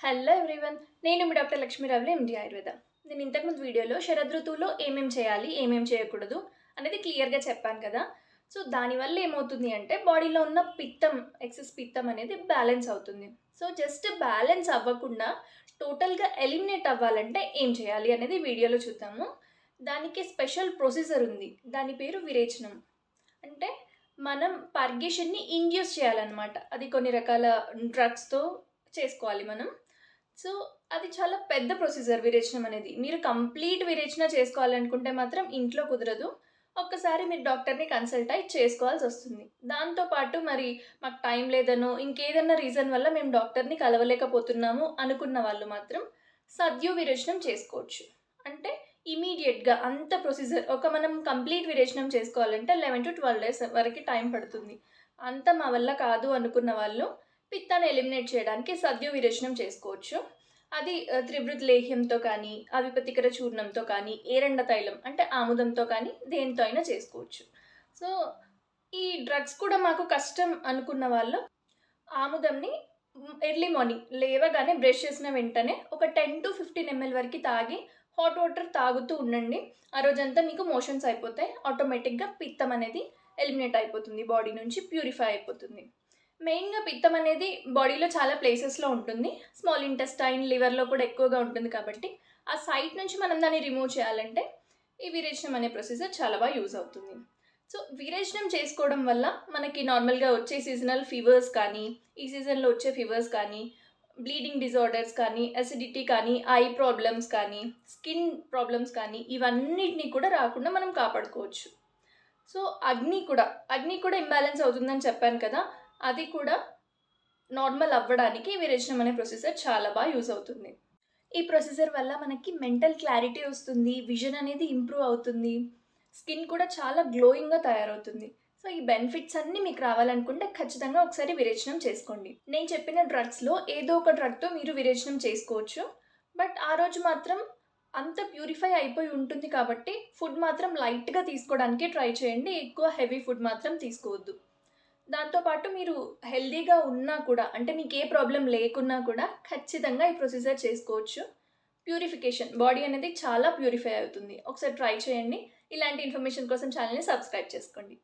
Hello everyone, నేను మీ doctor Lakshmi Ravula ఎండి ఆయుర్వేద. నేను ఇంతకుముందు వీడియోలో శరదృతువులో ఏమేం చేయాలి, ఏమేం చేయకూడదు అనేది క్లియర్గా చెప్పాను కదా. సో దానివల్ల ఏమవుతుంది అంటే బాడీలో ఉన్న పిత్తం, ఎక్సెస్ పిత్తం అనేది బ్యాలెన్స్ అవుతుంది. సో జస్ట్ బ్యాలెన్స్ అవ్వకుండా టోటల్గా ఎలిమినేట్ అవ్వాలంటే ఏం చేయాలి అనేది వీడియోలో చూద్దాము. దానికి స్పెషల్ ప్రొసీజర్ ఉంది, దాని పేరు విరేచనం. అంటే మనం పర్గేషన్ని ఇండ్యూస్ చేయాలన్నమాట. అది కొన్ని రకాల డ్రగ్స్తో చేసుకోవాలి మనం. సో అది చాలా పెద్ద ప్రొసీజర్ విరేచనం అనేది. మీరు కంప్లీట్ విరేచన చేసుకోవాలనుకుంటే మాత్రం ఇంట్లో కుదరదు. ఒక్కసారి మీరు డాక్టర్ని కన్సల్ట్ అయ్యి చేసుకోవాల్సి వస్తుంది. దాంతోపాటు మరి మాకు టైం లేదనో ఇంకేదన్నా రీజన్ వల్ల మేము డాక్టర్ని కలవలేకపోతున్నాము అనుకున్న వాళ్ళు మాత్రం సద్యు విరేచనం చేసుకోవచ్చు. అంటే ఇమీడియట్గా అంత ప్రొసీజర్ మనం కంప్లీట్ విరేచనం చేసుకోవాలంటే 11 to 12 days వరకు టైం పడుతుంది. అంత మా వల్ల కాదు అనుకున్న వాళ్ళు పిత్తాన్ని ఎలిమినేట్ చేయడానికి సద్యు విరేచనం చేసుకోవచ్చు. అది త్రివృత్ లేహ్యంతో కానీ, అవిపతికర చూర్ణంతో కానీ, ఏరండ తైలం అంటే ఆముదంతో కానీ దేనితో అయినా చేసుకోవచ్చు. సో ఈ డ్రగ్స్ కూడా మాకు కష్టం అనుకున్న వాళ్ళు ఆముదంని ఎర్లీ మార్నింగ్ లేవగానే బ్రష్ చేసిన వెంటనే ఒక 10 to 15 ml వరకు తాగి హాట్ వాటర్ తాగుతూ ఉండండి. ఆ రోజంతా మీకు మోషన్స్ అయిపోతాయి. ఆటోమేటిక్గా పిత్తం అనేది ఎలిమినేట్ అయిపోతుంది, బాడీ నుంచి ప్యూరిఫై అయిపోతుంది. మెయిన్గా పిత్తం అనేది బాడీలో చాలా ప్లేసెస్లో ఉంటుంది. స్మాల్ ఇంటెస్టైన్, లివర్లో కూడా ఎక్కువగా ఉంటుంది. కాబట్టి ఆ సైట్ నుంచి మనం దాన్ని రిమూవ్ చేయాలంటే ఈ విరేచనం అనే ప్రొసీజర్ చాలా బాగా యూజ్ అవుతుంది. సో విరేచనం చేసుకోవడం వల్ల మనకి నార్మల్గా వచ్చే సీజనల్ ఫీవర్స్ కానీ, ఈ సీజన్లో వచ్చే ఫీవర్స్ కానీ, బ్లీడింగ్ డిజార్డర్స్ కానీ, అసిడిటీ కానీ, ఐ ప్రాబ్లమ్స్ కానీ, స్కిన్ ప్రాబ్లమ్స్ కానీ ఇవన్నిటినీ కూడా రాకుండా మనం కాపాడుకోవచ్చు. సో అగ్ని కూడా ఇంబ్యాలెన్స్ అవుతుందని చెప్పాను కదా, అది కూడా నార్మల్ అవ్వడానికి విరేచనం అనే ప్రొసీజర్ చాలా బాగా యూజ్ అవుతుంది. ఈ ప్రొసీజర్ వల్ల మనకి మెంటల్ క్లారిటీ వస్తుంది, విజన్ అనేది ఇంప్రూవ్ అవుతుంది, స్కిన్ కూడా చాలా గ్లోయింగ్గా తయారవుతుంది. సో ఈ బెనిఫిట్స్ అన్నీ మీకు రావాలనుకుంటే ఖచ్చితంగా ఒకసారి విరేచనం చేసుకోండి. నేను చెప్పిన డ్రగ్స్లో ఏదో ఒక డ్రగ్తో మీరు విరేచనం చేసుకోవచ్చు. బట్ ఆ రోజు మాత్రం అంత ప్యూరిఫై అయిపోయి ఉంటుంది కాబట్టి ఫుడ్ మాత్రం లైట్గా తీసుకోవడానికి ట్రై చేయండి. ఎక్కువ హెవీ ఫుడ్ మాత్రం తీసుకోవద్దు. దాంతోపాటు మీరు హెల్దీగా ఉన్నా కూడా, అంటే మీకు ఏ ప్రాబ్లం లేకున్నా కూడా ఖచ్చితంగా ఈ ప్రొసీజర్ చేసుకోవచ్చు. ప్యూరిఫికేషన్, బాడీ అనేది చాలా ప్యూరిఫై అవుతుంది. ఒకసారి ట్రై చేయండి. ఇలాంటి ఇన్ఫర్మేషన్ కోసం ఛానల్ని సబ్స్క్రైబ్ చేసుకోండి.